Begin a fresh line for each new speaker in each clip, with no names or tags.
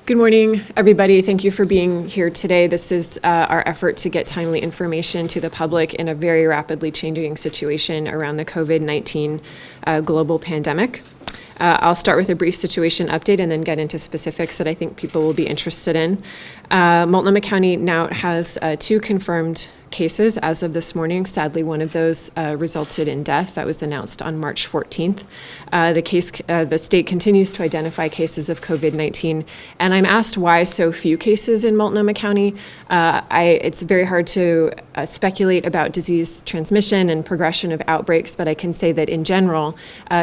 Good morning, everybody. Thank you for being here today. This is our effort to get timely information to the public in a very rapidly changing situation around the COVID-19 global pandemic. I'll start with a brief situation update and then get into specifics that I think people will be interested in. Multnomah County now has 2 confirmed cases as of this morning. Sadly, one of those resulted in death. That was announced on March 14th. The state continues to identify cases of COVID-19, and I'm asked why so few cases in Multnomah County. It's very hard to speculate about disease transmission and progression of outbreaks, but I can say that in general,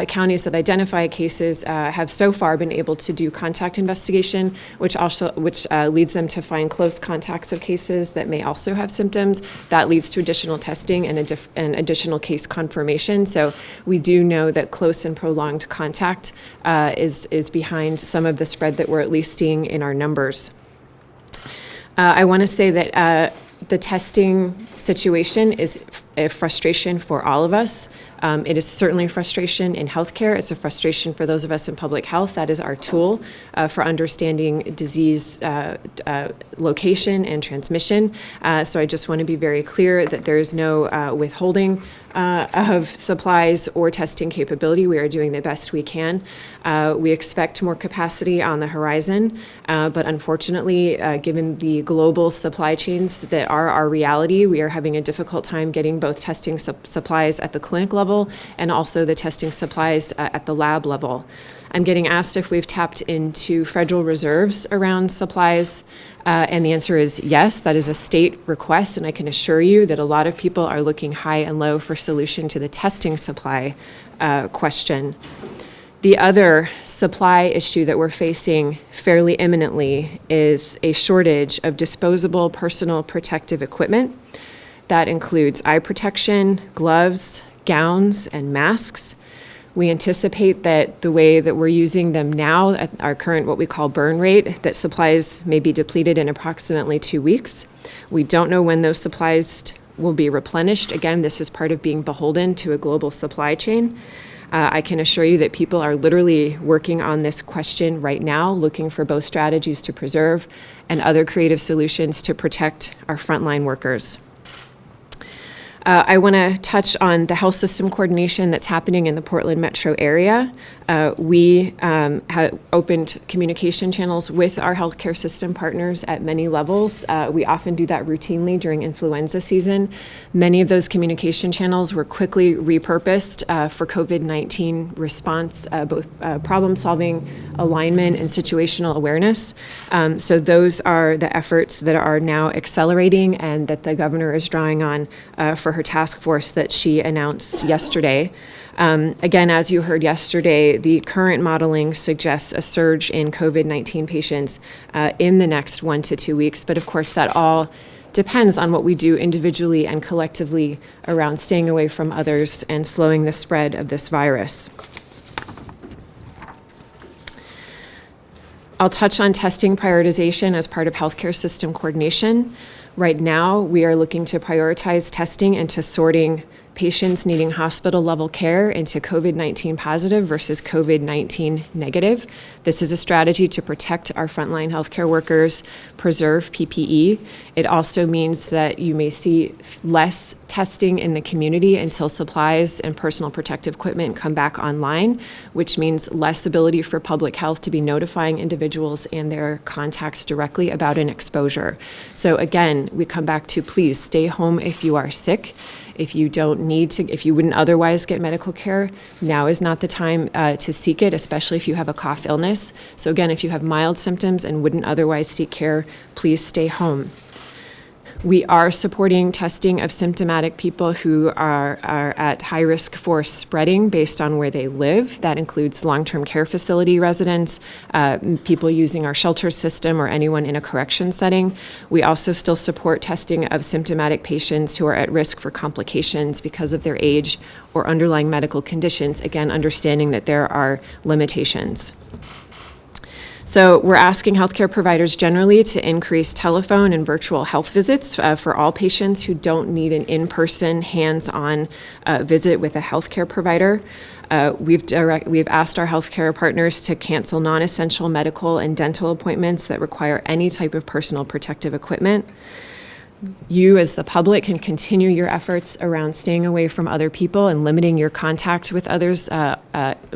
counties that identify cases have so far been able to do contact investigation, which leads them to find close contacts of cases that may also have symptoms. That leads to additional testing and additional case confirmation. So we do know that close and prolonged contact is behind some of the spread that we're at least seeing in our numbers. I want to say that the testing situation is a frustration for all of us. It is certainly a frustration in healthcare. It's a frustration for those of us in public health. That is our tool for understanding disease location and transmission. So I just want to be very clear that there is no withholding of supplies or testing capability. We are doing the best we can. We expect more capacity on the horizon, but unfortunately, given the global supply chains that are our reality, we are having a difficult time getting both testing supplies at the clinic level and also the testing supplies at the lab level. I'm getting asked if we've tapped into federal reserves around supplies, and the answer is yes. That is a state request, and I can assure you that a lot of people are looking high and low for solution to the testing supply question. The other supply issue that we're facing fairly imminently is a shortage of disposable personal protective equipment. That includes eye protection, gloves, gowns, and masks. We anticipate that the way that we're using them now at our current what we call burn rate, that supplies may be depleted in approximately 2 weeks. We don't know when those supplies will be replenished. Again, this is part of being beholden to a global supply chain. I can assure you that people are literally working on this question right now, looking for both strategies to preserve and other creative solutions to protect our frontline workers. I want to touch on the health system coordination that's happening in the Portland metro area. We have opened communication channels with our healthcare system partners at many levels. We often do that routinely during influenza season. Many of those communication channels were quickly repurposed for COVID-19 response, both problem solving, alignment, and situational awareness. So those are the efforts that are now accelerating and that the governor is drawing on for her task force that she announced yesterday. Again, as you heard yesterday, the current modeling suggests a surge in COVID-19 patients in the next 1 to 2 weeks. But of course, that all depends on what we do individually and collectively around staying away from others and slowing the spread of this virus. I'll touch on testing prioritization as part of healthcare system coordination. Right now, we are looking to prioritize testing and to sorting patients needing hospital level care into COVID-19 positive versus COVID-19 negative. This is a strategy to protect our frontline healthcare workers, preserve PPE. It also means that you may see less testing in the community until supplies and personal protective equipment come back online, which means less ability for public health to be notifying individuals and their contacts directly about an exposure. So again, we come back to please stay home if you are sick. If you don't need to, if you wouldn't otherwise get medical care, now is not the time to seek it, especially if you have a cough illness. So again, if you have mild symptoms and wouldn't otherwise seek care, please stay home. We are supporting testing of symptomatic people who are at high risk for spreading based on where they live. That includes long-term care facility residents, people using our shelter system, or anyone in a correction setting. We also still support testing of symptomatic patients who are at risk for complications because of their age or underlying medical conditions, again, understanding that there are limitations. So we're asking healthcare providers generally to increase telephone and virtual health visits for all patients who don't need an in-person, hands-on visit with a healthcare provider. We've asked our healthcare partners to cancel non-essential medical and dental appointments that require any type of personal protective equipment. You, as the public, can continue your efforts around staying away from other people and limiting your contact with others,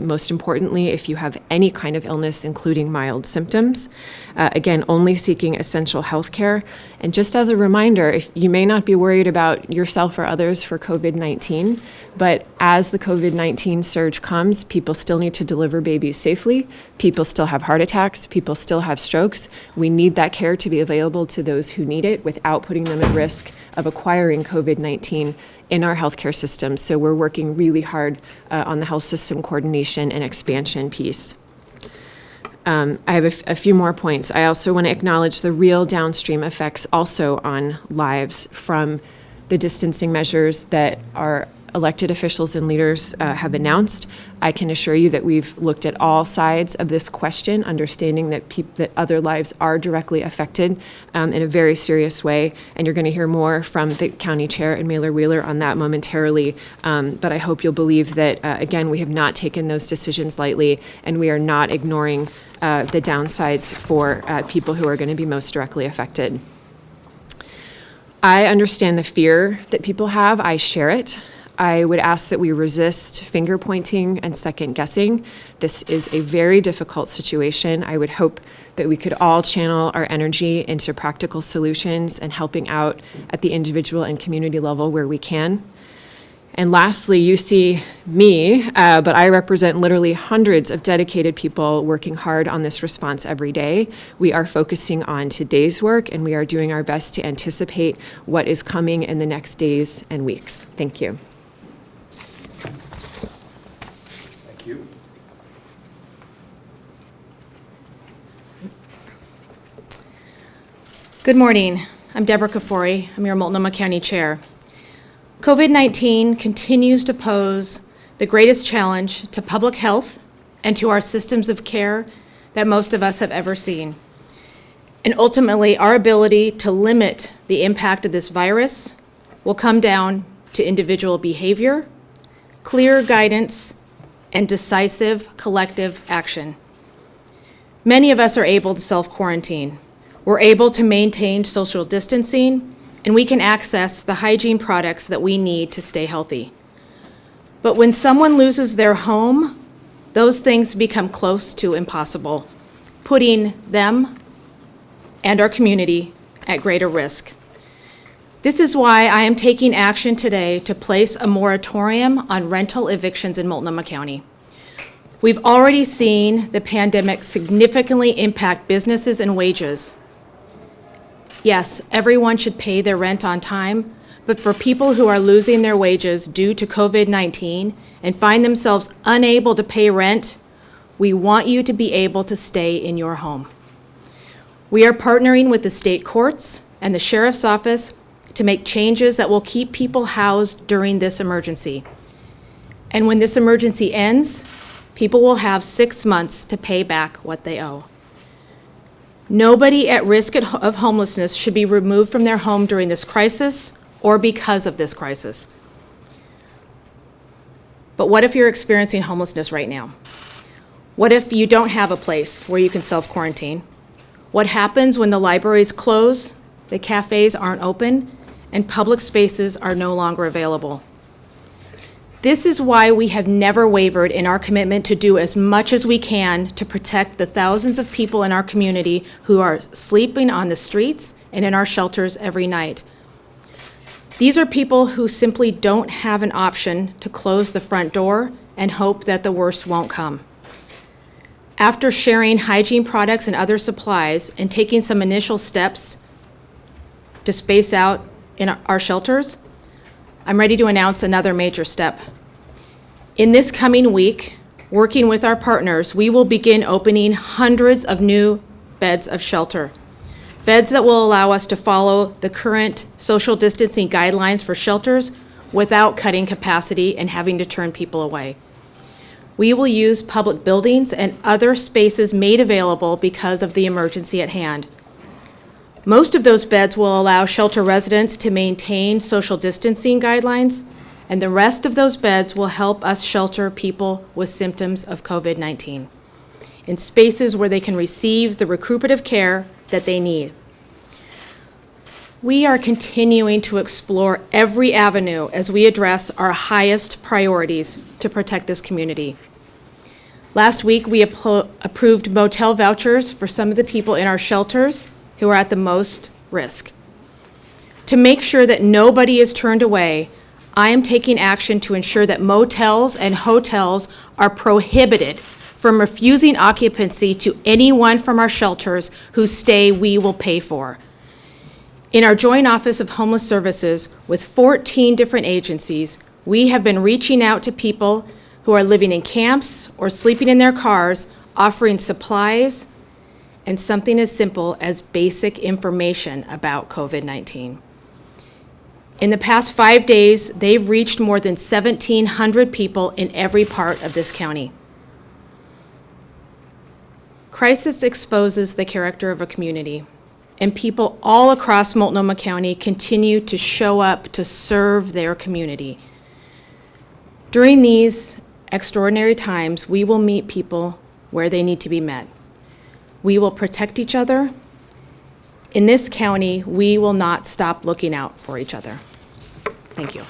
most importantly, if you have any kind of illness, including mild symptoms. Again, only seeking essential health care. And just as a reminder, if you may not be worried about yourself or others for COVID-19, but as the COVID-19 surge comes, people still need to deliver babies safely. People still have heart attacks. People still have strokes. We need that care to be available to those who need it without putting them at risk of acquiring COVID-19 in our healthcare system. So we're working really hard on the health system coordination and expansion piece. I have a few more points. I also want to acknowledge the real downstream effects also on lives from the distancing measures that our elected officials and leaders have announced. I can assure you that we've looked at all sides of this question, understanding that that other lives are directly affected in a very serious way. And you're going to hear more from the county chair and Mailer Wheeler on that momentarily. But I hope you'll believe that, again, we have not taken those decisions lightly, and we are not ignoring the downsides for people who are going to be most directly affected. I understand the fear that people have. I share it. I would ask that we resist finger pointing and second guessing. This is a very difficult situation. I would hope that we could all channel our energy into practical solutions and helping out at the individual and community level where we can. And lastly, you see me, but I represent literally hundreds of dedicated people working hard on this response every day. We are focusing on today's work, and we are doing our best to anticipate what is coming in the next days and weeks. Thank you.
Thank you.
Good morning. I'm Deborah Kafoury. I'm your Multnomah County Chair. COVID-19 continues to pose the greatest challenge to public health and to our systems of care that most of us have ever seen. And ultimately, our ability to limit the impact of this virus will come down to individual behavior, clear guidance, and decisive collective action. Many of us are able to self-quarantine. We're able to maintain social distancing, and we can access the hygiene products that we need to stay healthy. But when someone loses their home, those things become close to impossible, putting them and our community at greater risk. This is why I am taking action today to place a moratorium on rental evictions in Multnomah County. We've already seen the pandemic significantly impact businesses and wages. Yes, everyone should pay their rent on time, but for people who are losing their wages due to COVID-19 and find themselves unable to pay rent, we want you to be able to stay in your home. We are partnering with the state courts and the sheriff's office to make changes that will keep people housed during this emergency. And when this emergency ends, people will have 6 months to pay back what they owe. Nobody at risk of homelessness should be removed from their home during this crisis or because of this crisis. But what if you're experiencing homelessness right now? What if you don't have a place where you can self-quarantine? What happens when the libraries close, the cafes aren't open, and public spaces are no longer available? This is why we have never wavered in our commitment to do as much as we can to protect the thousands of people in our community who are sleeping on the streets and in our shelters every night. These are people who simply don't have an option to close the front door and hope that the worst won't come. After sharing hygiene products and other supplies and taking some initial steps to space out in our shelters, I'm ready to announce another major step. In this coming week, working with our partners, we will begin opening hundreds of new beds of shelter, beds that will allow us to follow the current social distancing guidelines for shelters without cutting capacity and having to turn people away. We will use public buildings and other spaces made available because of the emergency at hand. Most of those beds will allow shelter residents to maintain social distancing guidelines, and the rest of those beds will help us shelter people with symptoms of COVID-19 in spaces where they can receive the recuperative care that they need. We are continuing to explore every avenue as we address our highest priorities to protect this community. Last week, we approved motel vouchers for some of the people in our shelters who are at the most risk. To make sure that nobody is turned away, I am taking action to ensure that motels and hotels are prohibited from refusing occupancy to anyone from our shelters whose stay we will pay for. In our joint office of homeless services with 14 different agencies, we have been reaching out to people who are living in camps or sleeping in their cars, offering supplies and something as simple as basic information about COVID-19. In the past 5 days, they've reached more than 1,700 people in every part of this county. Crisis exposes the character of a community, and people all across Multnomah County continue to show up to serve their community. During these extraordinary times, we will meet people where they need to be met. We will protect each other. In this county, we will not stop looking out for each other. Thank you.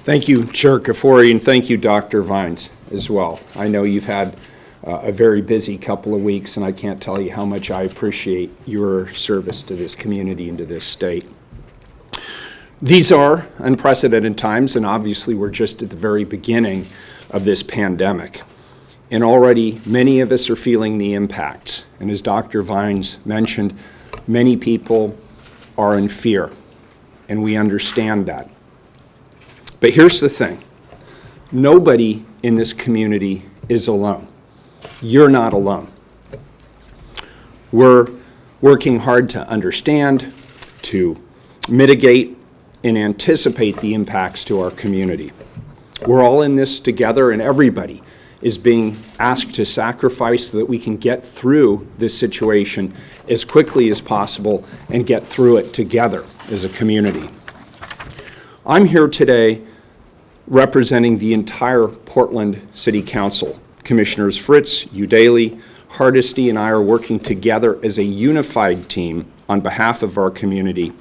Thank you, Chair Kafoury, and thank you, Dr. Vines, as well. I know you've had a very busy couple of weeks, and I can't tell you how much I appreciate your service to this community and to this state. These are unprecedented times, and obviously we're just at the very beginning of this pandemic. And already many of us are feeling the impacts. And as Dr. Vines mentioned, many people are in fear, and we understand that. But here's the thing. Nobody in this community is alone. You're not alone. We're working hard to understand, to mitigate, and anticipate the impacts to our community. We're all in this together, and everybody is being asked to sacrifice so that we can get through this situation as quickly as possible and get through it together as a community. I'm here today representing the entire Portland City Council. Commissioners Fritz, Udaly, Hardesty, and I are working together as a unified team on behalf of our community,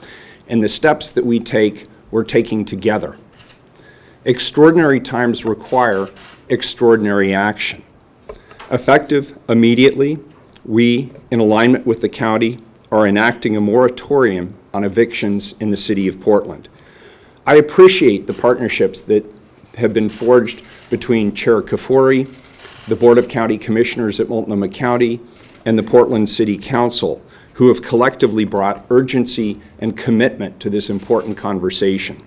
and the steps that we take, we're taking together. Extraordinary times require extraordinary action. Effective immediately, we, in alignment with the county, are enacting a moratorium on evictions in the city of Portland. I appreciate the partnerships that have been forged between Chair Kafoury, the Board of County Commissioners at Multnomah County, and the Portland City Council, who have collectively brought urgency and commitment to this important conversation.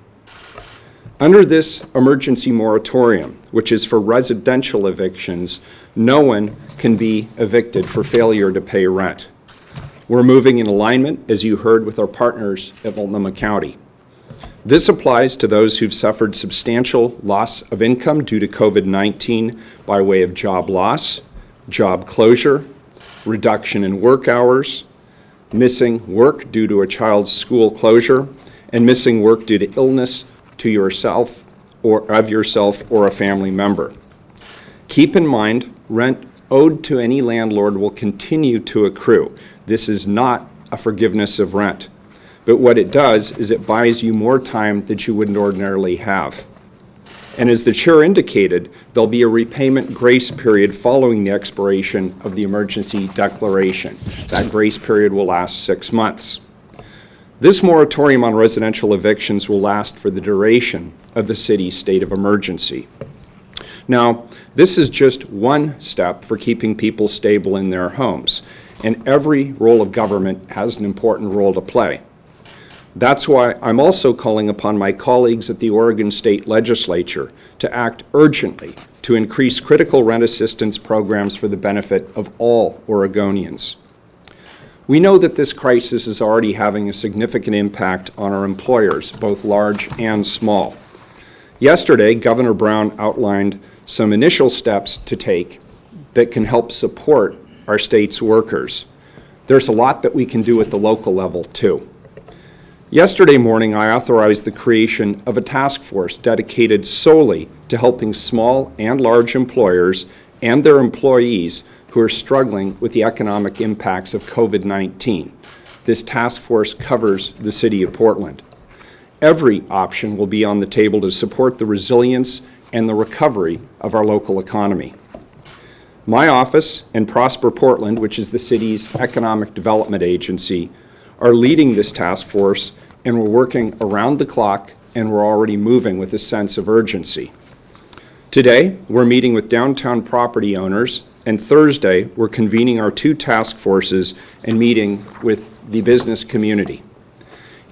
Under this emergency moratorium, which is for residential evictions, no one can be evicted for failure to pay rent. We're moving in alignment, as you heard, with our partners at Multnomah County. This applies to those who've suffered substantial loss of income due to COVID-19 by way of job loss, job closure, reduction in work hours, missing work due to a child's school closure, and missing work due to illness to yourself or a family member. Keep in mind, rent owed to any landlord will continue to accrue. This is not a forgiveness of rent. But what it does is it buys you more time that you wouldn't ordinarily have. And as the chair indicated, there'll be a repayment grace period following the expiration of the emergency declaration. That grace period will last 6 months. This moratorium on residential evictions will last for the duration of the city's state of emergency. Now, this is just one step for keeping people stable in their homes, and every role of government has an important role to play. That's why I'm also calling upon my colleagues at the Oregon State Legislature to act urgently to increase critical rent assistance programs for the benefit of all Oregonians. We know that this crisis is already having a significant impact on our employers, both large and small. Yesterday, Governor Brown outlined some initial steps to take that can help support our state's workers. There's a lot that we can do at the local level, too. Yesterday morning, I authorized the creation of a task force dedicated solely to helping small and large employers and their employees who are struggling with the economic impacts of COVID-19. This task force covers the city of Portland. Every option will be on the table to support the resilience and the recovery of our local economy. My office and Prosper Portland, which is the city's economic development agency, are leading this task force, and we're working around the clock, and we're already moving with a sense of urgency. Today, we're meeting with downtown property owners, and Thursday, we're convening our 2 task forces and meeting with the business community.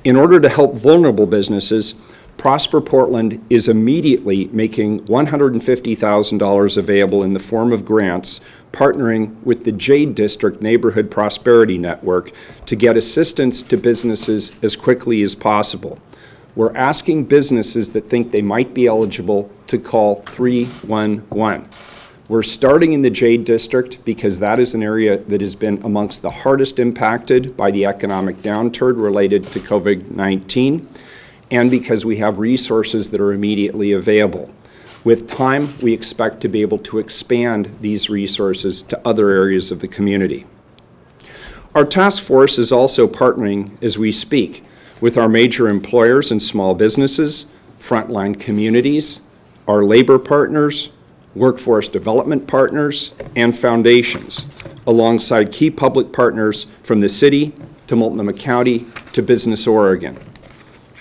In order to help vulnerable businesses, Prosper Portland is immediately making $150,000 available in the form of grants, partnering with the Jade District Neighborhood Prosperity Network to get assistance to businesses as quickly as possible. We're asking businesses that think they might be eligible to call 311. We're starting in the Jade District because that is an area that has been amongst the hardest impacted by the economic downturn related to COVID-19, and because we have resources that are immediately available. With time, we expect to be able to expand these resources to other areas of the community. Our task force is also partnering, as we speak, with our major employers and small businesses, frontline communities, our labor partners, workforce development partners, and foundations, alongside key public partners from the city to Multnomah County to Business Oregon.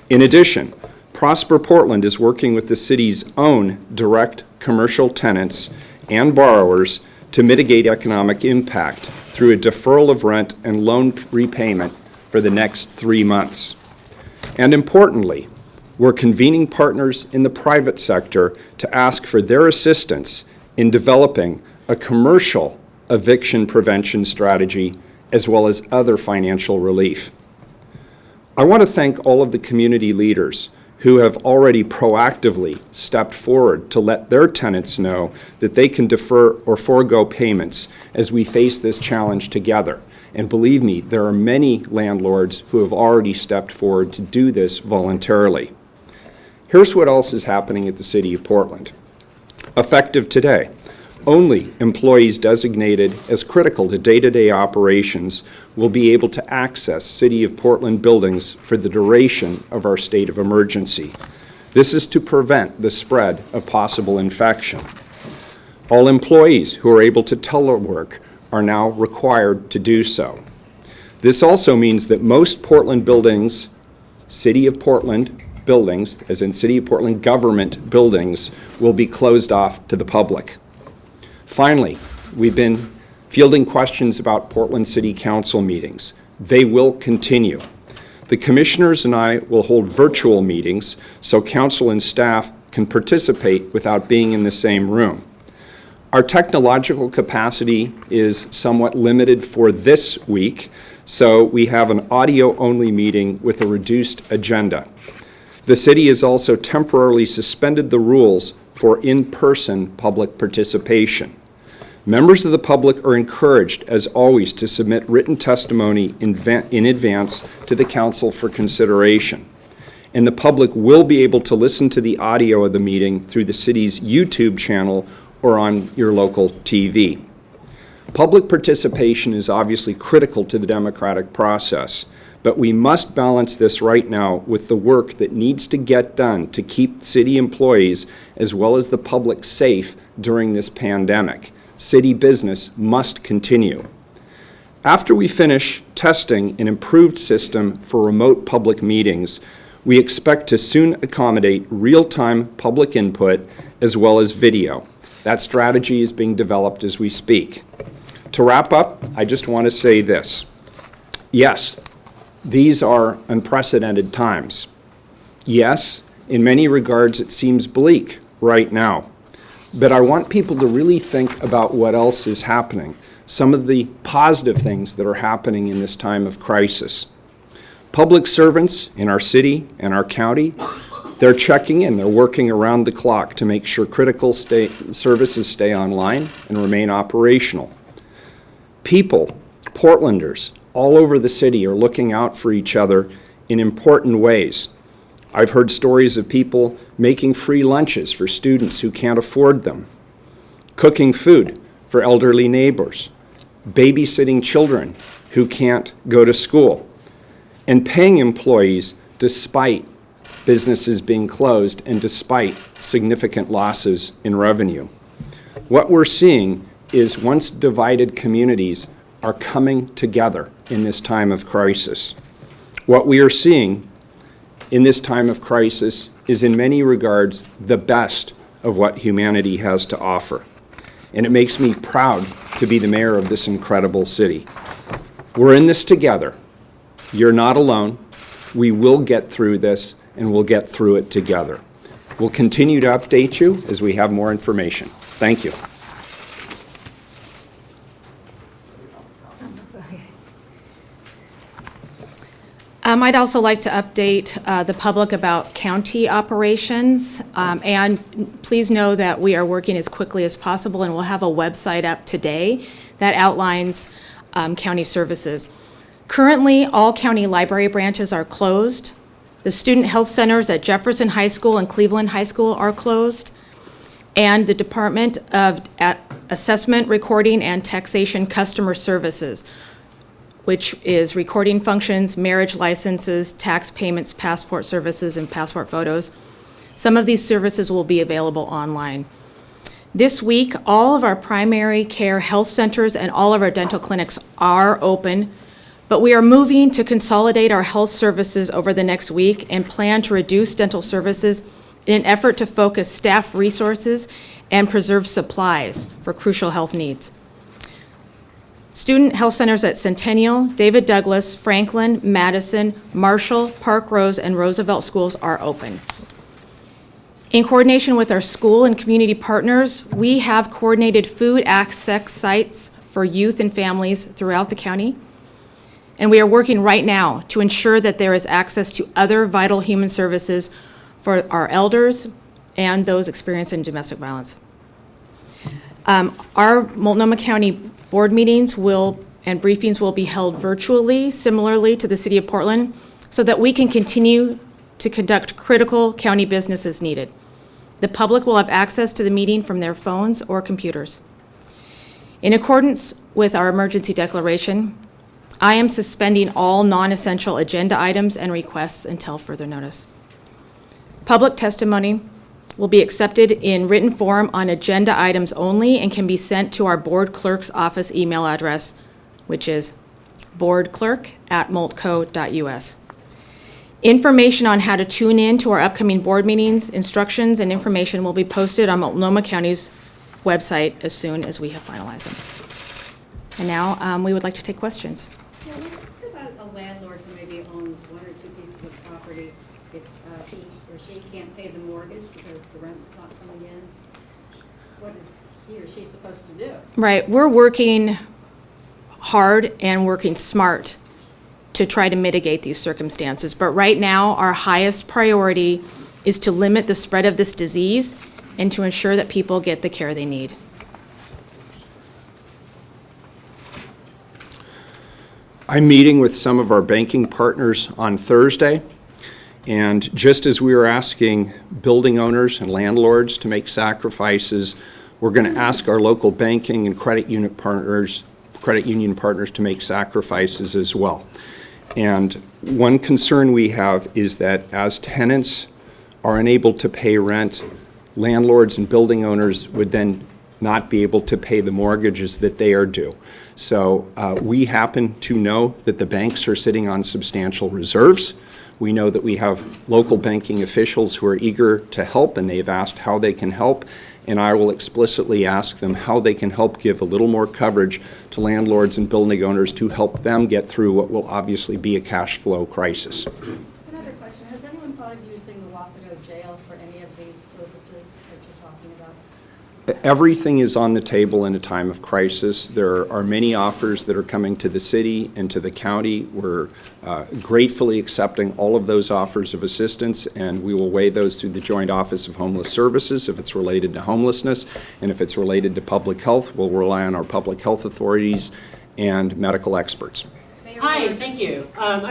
In addition, Prosper Portland is working with the city's own direct commercial tenants and borrowers to mitigate economic impact through a deferral of rent and loan repayment for the next 3 months. And importantly, we're convening partners in the private sector to ask for their assistance in developing a commercial eviction prevention strategy as well as other financial relief. I want to thank all of the community leaders who have already proactively stepped forward to let their tenants know that they can defer or forego payments as we face this challenge together. And believe me, there are many landlords who have already stepped forward to do this voluntarily. Here's what else is happening at the City of Portland. Effective today, only employees designated as critical to day-to-day operations will be able to access City of Portland buildings for the duration of our state of emergency. This is to prevent the spread of possible infection. All employees who are able to telework are now required to do so. This also means that most Portland buildings, City of Portland buildings, as in City of Portland government buildings, will be closed off to the public. Finally, we've been fielding questions about Portland City Council meetings. They will continue. The commissioners and I will hold virtual meetings so council and staff can participate without being in the same room. Our technological capacity is somewhat limited for this week, so we have an audio-only meeting with a reduced agenda. The city has also temporarily suspended the rules for in-person public participation. Members of the public are encouraged, as always, to submit written testimony in advance to the council for consideration. And the public will be able to listen to the audio of the meeting through the city's YouTube channel or on your local TV. Public participation is obviously critical to the democratic process, but we must balance this right now with the work that needs to get done to keep city employees as well as the public safe during this pandemic. City business must continue. After we finish testing an improved system for remote public meetings, we expect to soon accommodate real-time public input as well as video. That strategy is being developed as we speak. To wrap up, I just want to say this. Yes, these are unprecedented times. Yes, in many regards it seems bleak right now. But I want people to really think about what else is happening, some of the positive things that are happening in this time of crisis. Public servants in our city and our county They're checking in. They're working around the clock to make sure critical services stay online and remain operational. People, Portlanders, all over the city are looking out for each other in important ways. I've heard stories of people making free lunches for students who can't afford them, cooking food for elderly neighbors, babysitting children who can't go to school, and paying employees despite businesses being closed and despite significant losses in revenue. What we're seeing is once divided communities are coming together in this time of crisis. What we are seeing in this time of crisis is in many regards the best of what humanity has to offer. And it makes me proud to be the mayor of this incredible city. We're in this together. You're not alone. We will get through this, and we'll get through it together. We'll continue to update you as we have more information. Thank you.
I'd also like to update the public about county operations. And please know that we are working as quickly as possible, and we'll have a website up today that outlines county services. Currently, all county library branches are closed. The student health centers at Jefferson High School and Cleveland High School are closed. And the Department of Assessment, Recording, and Taxation Customer Services, which is recording functions, marriage licenses, tax payments, passport services, and passport photos. Some of these services will be available online. This week, all of our primary care health centers and all of our dental clinics are open, but we are moving to consolidate our health services over the next week and plan to reduce dental services in an effort to focus staff resources and preserve supplies for crucial health needs. Student health centers at Centennial, David Douglas, Franklin, Madison, Marshall, Park Rose, and Roosevelt schools are open. In coordination with our school and community partners, we have coordinated food access sites for youth and families throughout the county. And we are working right now to ensure that there is access to other vital human services for our elders and those experiencing domestic violence. Our Multnomah County board meetings and briefings will be held virtually, similarly to the City of Portland, so that we can continue to conduct critical county business as needed. The public will have access to the meeting from their phones or computers. In accordance with our emergency declaration, I am suspending all non-essential agenda items and requests until further notice. Public testimony will be accepted in written form on agenda items only and can be sent to our board clerk's office email address, which is boardclerk@multco.us. Information on how to tune in to our upcoming board meetings, instructions, and information will be posted on Multnomah County's website as soon as we have finalized them. And now we would like to take questions.
Yeah, what about a landlord who maybe owns one or two pieces of property, if he or she can't pay the mortgage because the rent's not coming in? What is he or she supposed to do?
Right, we're working hard and working smart to try to mitigate these circumstances. But right now, our highest priority is to limit the spread of this disease and to ensure that people get the care they need.
I'm meeting with some of our banking partners on Thursday, and just as we were asking building owners and landlords to make sacrifices, we're going to ask our local banking and credit union partners to make sacrifices as well. And one concern we have is that as tenants are unable to pay rent, landlords and building owners would then not be able to pay the mortgages that they are due. So we happen to know that the banks are sitting on substantial reserves. We know that we have local banking officials who are eager to help, and they've asked how they can help. And I will explicitly ask them how they can help give a little more coverage to landlords and building owners to help them get through what will obviously be a cash flow crisis.
Another question, has anyone thought of using the Wapano jail for any of these services that you're talking about?
Everything is on the table in a time of crisis. There are many offers that are coming to the city and to the county. We're gratefully accepting all of those offers of assistance, and we will weigh those through the Joint Office of Homeless Services if it's related to homelessness, and if it's related to public health, we'll rely on our public health authorities and medical experts.
Hi, thank you.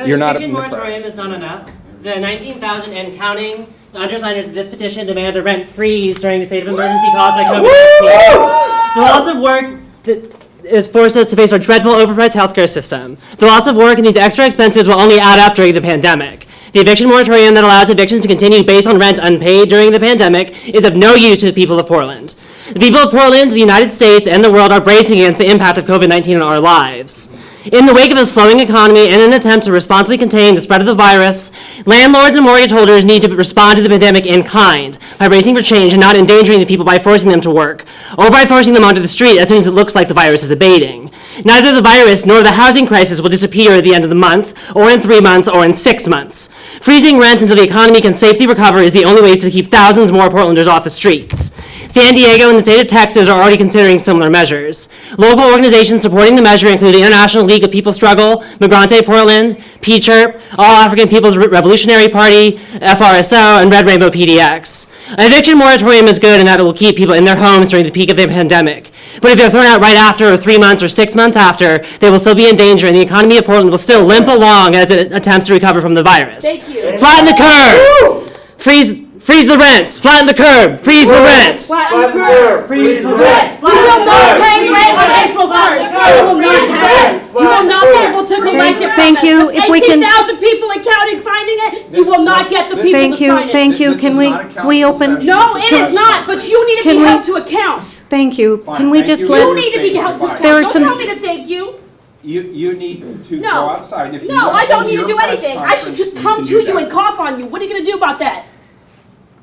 You're not
eviction moratorium is not enough. The 19,000 and counting the undersigners of this petition demand a rent freeze during the state of emergency caused by COVID-19. The loss of work that is forced us to face our dreadful overpriced healthcare system. The loss of work and these extra expenses will only add up during the pandemic. The eviction moratorium that allows evictions to continue based on rent unpaid during the pandemic is of no use to the people of Portland. The people of Portland, the United States, and the world are bracing against the impact of COVID-19 on our lives. In the wake of a slowing economy and an attempt to responsibly contain the spread of the virus, landlords and mortgage holders need to respond to the pandemic in kind by bracing for change and not endangering the people by forcing them to work or by forcing them onto the street as soon as it looks like the virus is abating. Neither the virus nor the housing crisis will disappear at the end of the month, or in 3 months, or in 6 months. Freezing rent until the economy can safely recover is the only way to keep thousands more Portlanders off the streets. San Diego and the state of Texas are already considering similar measures. Local organizations supporting the measure include the International League of People Struggle, Migrante Portland, PCHIRP, All African People's Revolutionary Party, FRSO, and Red Rainbow PDX. An eviction moratorium is good in that it will keep people in their homes during the peak of the pandemic. But if they're thrown out right after, or 3 months, or 6 months after, they will still be in danger, and the economy of Portland will still limp along as it attempts to recover from the virus.
Thank you.
Flatten the curve! Freeze the rent! Flatten the curb! Freeze the rent!
Flatten the curve, freeze the rent.
You will not pay rent on April 1st. You will not have it. You will not be able to collect it.
Thank you. If we can-
18,000 people in county signing it, you will not get the people to
Thank you,
sign it.
thank you.
This
Can
is
we,
not a council
we open?
session.
No, it is not, but you need to
Can
be
we-
held to account.
Thank you.
Fine,
Can we
thank
just
you.
let?
You need to be held to account.
There are
Don't
some-
tell me to thank you.
You need to
No.
go outside. And if you
No,
want
I don't
hold
need to
your
do
press
anything. I should
conference,
just
you
come
can
to
do
you
that.
and cough on you. What are you going to do about that?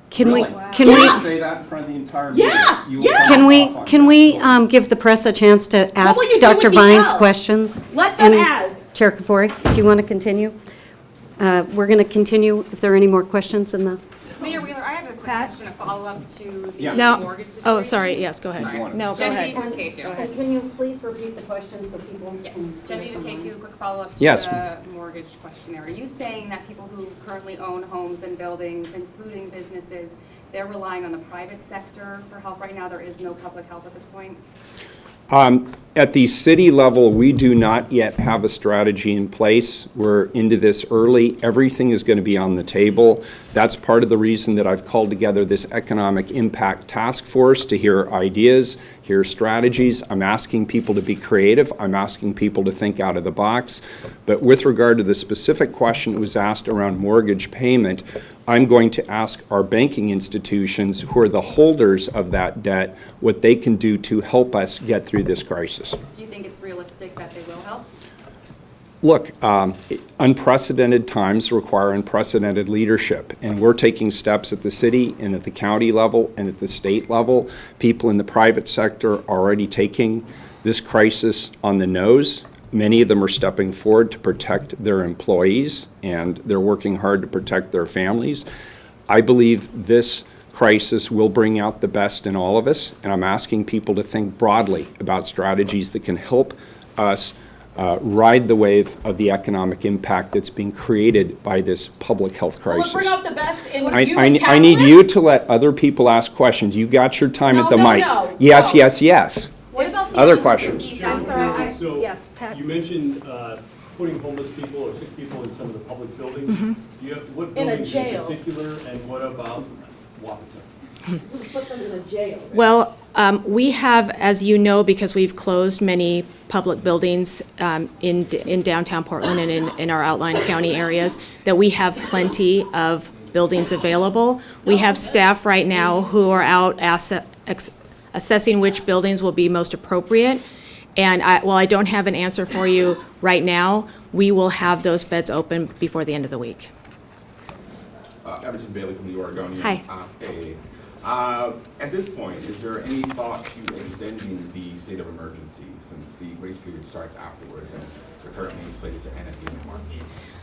Can we?
Really?
Can
You
we?
can say that in front of the entire meeting.
Yeah,
You will
yeah.
not
Can we?
cough on
Can
that.
we give the press a chance to ask
will you do
Dr.
with the
Vines
L?
questions?
Let them
And
ask.
Chair Kafoury, do you want to continue? We're going to continue. If there are any more questions in the.
Mayor Wheeler, I have a quick question, a follow-up to the
Yeah.
No.
mortgage situation.
Oh, sorry, yes, go ahead.
Sorry.
No, go ahead.
Genevieve K2.
Can you please repeat the question so people
Yes,
can?
Genevieve K2, quick follow-up to
Yes.
the mortgage questionnaire. Are you saying that people who currently own homes and buildings, including businesses, they're relying on the private sector for help right now? There is no public help at this point?
At the city level, we do not yet have a strategy in place. We're into this early. Everything is going to be on the table. That's part of the reason that I've called together this economic impact task force to hear ideas, hear strategies. I'm asking people to be creative. I'm asking people to think out of the box. But with regard to the specific question that was asked around mortgage payment, I'm going to ask our banking institutions, who are the holders of that debt, what they can do to help us get through this crisis.
Do you think it's realistic that they will help?
Look, unprecedented times require unprecedented leadership, and we're taking steps at the city and at the county level and at the state level. People in the private sector are already taking this crisis on the nose. Many of them are stepping forward to protect their employees, and they're working hard to protect their families. I believe this crisis will bring out the best in all of us, and I'm asking people to think broadly about strategies that can help us ride the wave of the economic impact that's being created by this public health
Well,
crisis.
bring out the best in you
I
as
need you
capitalists.
to let other people ask questions. You got your time at the
No,
mic.
no,
Yes,
no.
yes, yes.
What about the
Other questions?
I'm sorry,
So,
yes, Pat.
you mentioned putting homeless people or sick people in some of the public buildings. Do you have, what
In a
buildings in
jail.
particular, and what about Wapato?
Put them in a jail.
Well, we have, as you know, because we've closed many public buildings in downtown Portland and in our outlying county areas, that we have plenty of buildings available. We have staff right now who are out assessing which buildings will be most appropriate. And while I don't have an answer for you right now, we will have those beds open before the end of the week.
Everton Bailey from the Oregonian.
Hi.
Hey. At this point, is there any thought to extending the state of emergency since the grace period starts afterwards and we're currently slated to end at the end of March?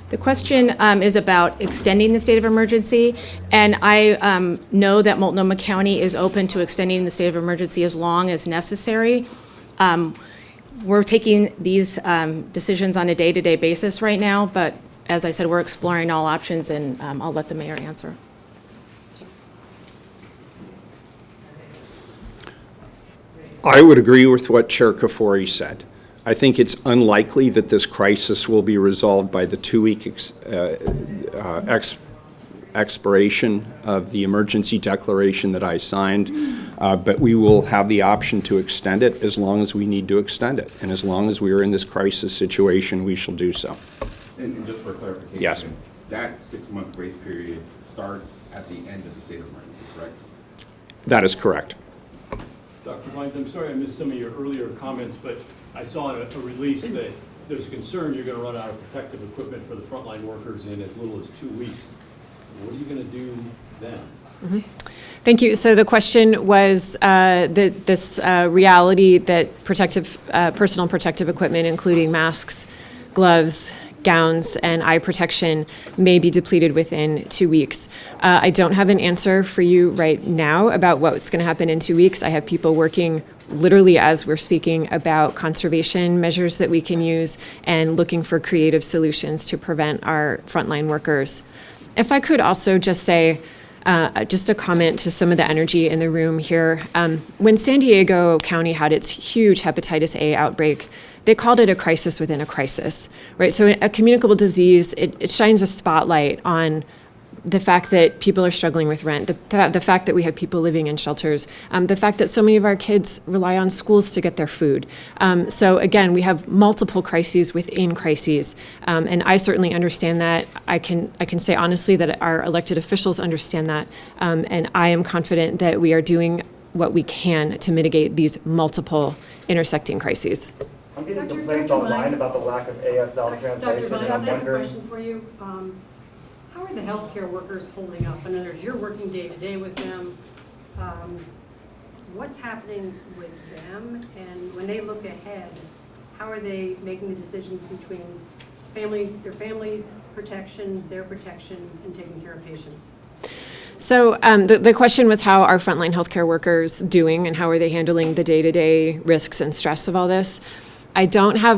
The question is about extending the state of emergency, and I know that Multnomah County is open to extending the state of emergency as long as necessary. We're taking these decisions on a day-to-day basis right now, but as I said, we're exploring all options, and I'll let the mayor answer.
I would agree with what Chair Kafoury said. I think it's unlikely that this crisis will be resolved by the two-week expiration of the emergency declaration that I signed, but we will have the option to extend it as long as we need to extend it. And as long as we are in this crisis situation, we shall do so.
And just for clarification,
yes,
that 6-month grace period starts at the end of the state of emergency, correct?
That is correct.
Dr. Vines, I'm sorry I missed some of your earlier comments, but I saw in a release that there's a concern you're going to run out of protective equipment for the frontline workers in as little as 2 weeks. What are you going to do then?
Mm-hmm. Thank you. So the question was this reality that personal protective equipment, including masks, gloves, gowns, and eye protection may be depleted within 2 weeks. I don't have an answer for you right now about what's going to happen in 2 weeks. I have people working literally as we're speaking about conservation measures that we can use and looking for creative solutions to prevent our frontline workers. If I could also just say, just a comment to some of the energy in the room here. When San Diego County had its huge hepatitis A outbreak, they called it a crisis within a crisis, right? So a communicable disease, it shines a spotlight on the fact that people are struggling with rent, the fact that we have people living in shelters, the fact that so many of our kids rely on schools to get their food. So again, we have multiple crises within crises, and I certainly understand that. I can say honestly that our elected officials understand that, and I am confident that we are doing what we can to mitigate these multiple intersecting crises.
I'm getting complaints online about the lack of ASL translation.
Dr. Vines, I have a question for you. How are the healthcare workers holding up? In other words, you're working day to day with them. What's happening with them? And when they look ahead, how are they making the decisions between their families' protections, their protections, and taking care of patients?
So the question was how are frontline healthcare workers doing and how are they handling the day-to-day risks and stress of all this? I don't have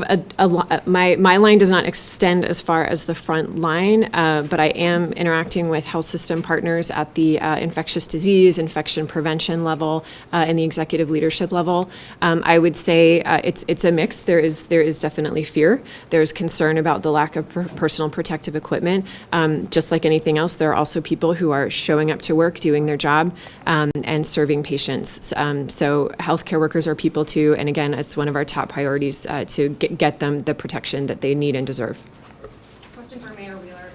my line does not extend as far as the front line, but I am interacting with health system partners at the infectious disease, infection prevention level, and the executive leadership level. I would say it's a mix. There is definitely fear. There's concern about the lack of personal protective equipment. Just like anything else, there are also people who are showing up to work, doing their job, and serving patients. So healthcare workers are people too, and again, it's one of our top priorities to get them the protection that they need and deserve.
Question for Mayor Wheeler.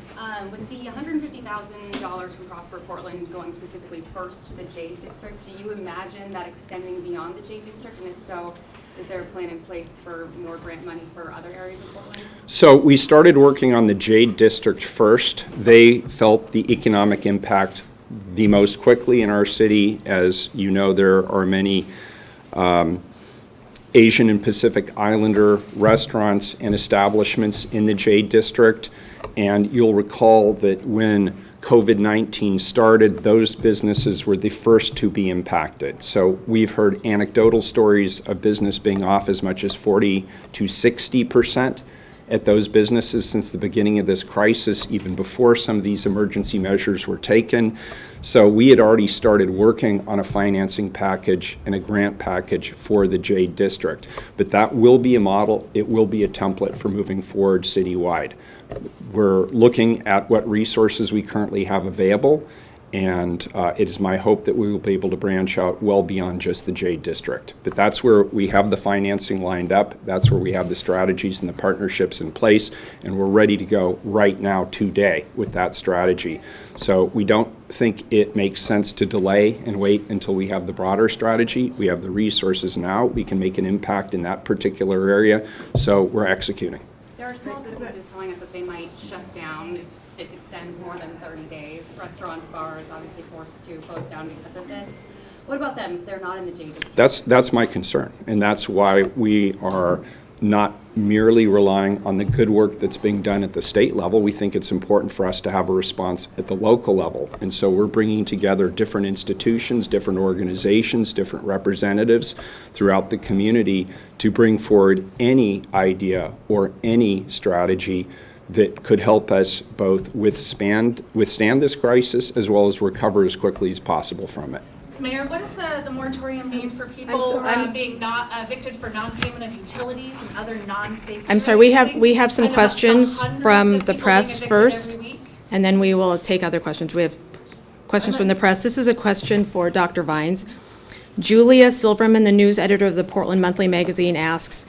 With the $150,000 from Prosper Portland going specifically first to the Jade District, do you imagine that extending beyond the Jade District? And if so, is there a plan in place for more grant money for other areas of Portland?
So we started working on the Jade District first. They felt the economic impact the most quickly in our city. As you know, there are many Asian and Pacific Islander restaurants and establishments in the Jade District. And you'll recall that when COVID-19 started, those businesses were the first to be impacted. So we've heard anecdotal stories of business being off as much as 40 to 60% at those businesses since the beginning of this crisis, even before some of these emergency measures were taken. So we had already started working on a financing package and a grant package for the Jade District. But that will be a model, it will be a template for moving forward citywide. We're looking at what resources we currently have available, and it is my hope that we will be able to branch out well beyond just the Jade District. But that's where we have the financing lined up, that's where we have the strategies and the partnerships in place, and we're ready to go right now today with that strategy. So we don't think it makes sense to delay and wait until we have the broader strategy. We have the resources now, we can make an impact in that particular area, so we're executing.
There are small businesses telling us that they might shut down if this extends more than 30 days. Restaurants, bars, obviously forced to close down because of this. What about them if they're not in the J district?
That's my concern, and that's why we are not merely relying on the good work that's being done at the state level. We think it's important for us to have a response at the local level, and so we're bringing together different institutions, different organizations, different representatives throughout the community to bring forward any idea or any strategy that could help us both withstand this crisis as well as recover as quickly as possible from it.
Mayor, what does the moratorium mean for people being not evicted for non-payment of utilities and other non-safety?
I'm sorry, we have some questions from the press first, and then we will take other questions. We have questions from the press. This is a question for Dr. Vines. Julia Silverman, the news editor of the Portland Monthly Magazine, asks,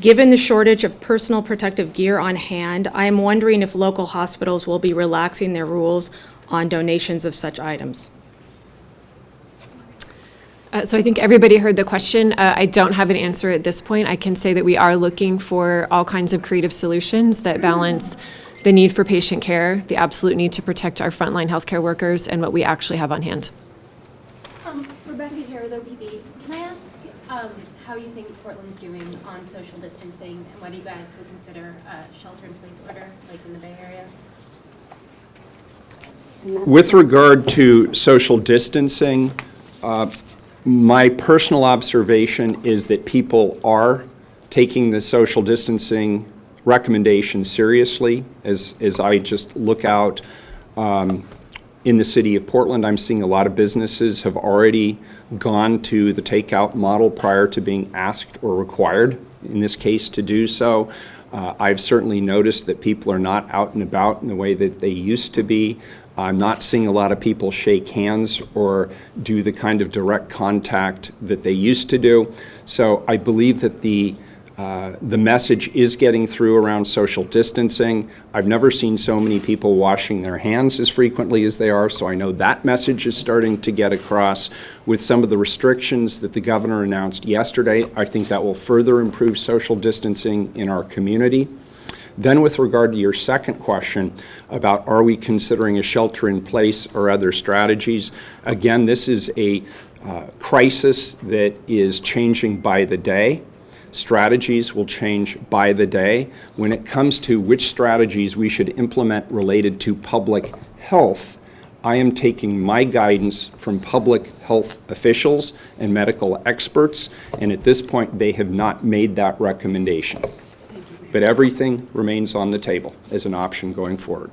given the shortage of personal protective gear on hand, I am wondering if local hospitals will be relaxing their rules on donations of such items.
So I think everybody heard the question. I don't have an answer at this point. I can say that we are looking for all kinds of creative solutions that balance the need for patient care, the absolute need to protect our frontline healthcare workers, and what we actually have on hand.
Rebecca here with OPB. Can I ask how you think Portland's doing on social distancing and whether you guys would consider a shelter-in-place order like in the Bay Area?
With regard to social distancing, my personal observation is that people are taking the social distancing recommendation seriously. As I just look out in the city of Portland, I'm seeing a lot of businesses have already gone to the takeout model prior to being asked or required, in this case, to do so. I've certainly noticed that people are not out and about in the way that they used to be. I'm not seeing a lot of people shake hands or do the kind of direct contact that they used to do. So I believe that the message is getting through around social distancing. I've never seen so many people washing their hands as frequently as they are, so I know that message is starting to get across. With some of the restrictions that the governor announced yesterday, I think that will further improve social distancing in our community. Then with regard to your second question about are we considering a shelter in place or other strategies, again, this is a crisis that is changing by the day. Strategies will change by the day. When it comes to which strategies we should implement related to public health, I am taking my guidance from public health officials and medical experts, and at this point they have not made that recommendation. But everything remains on the table as an option going forward.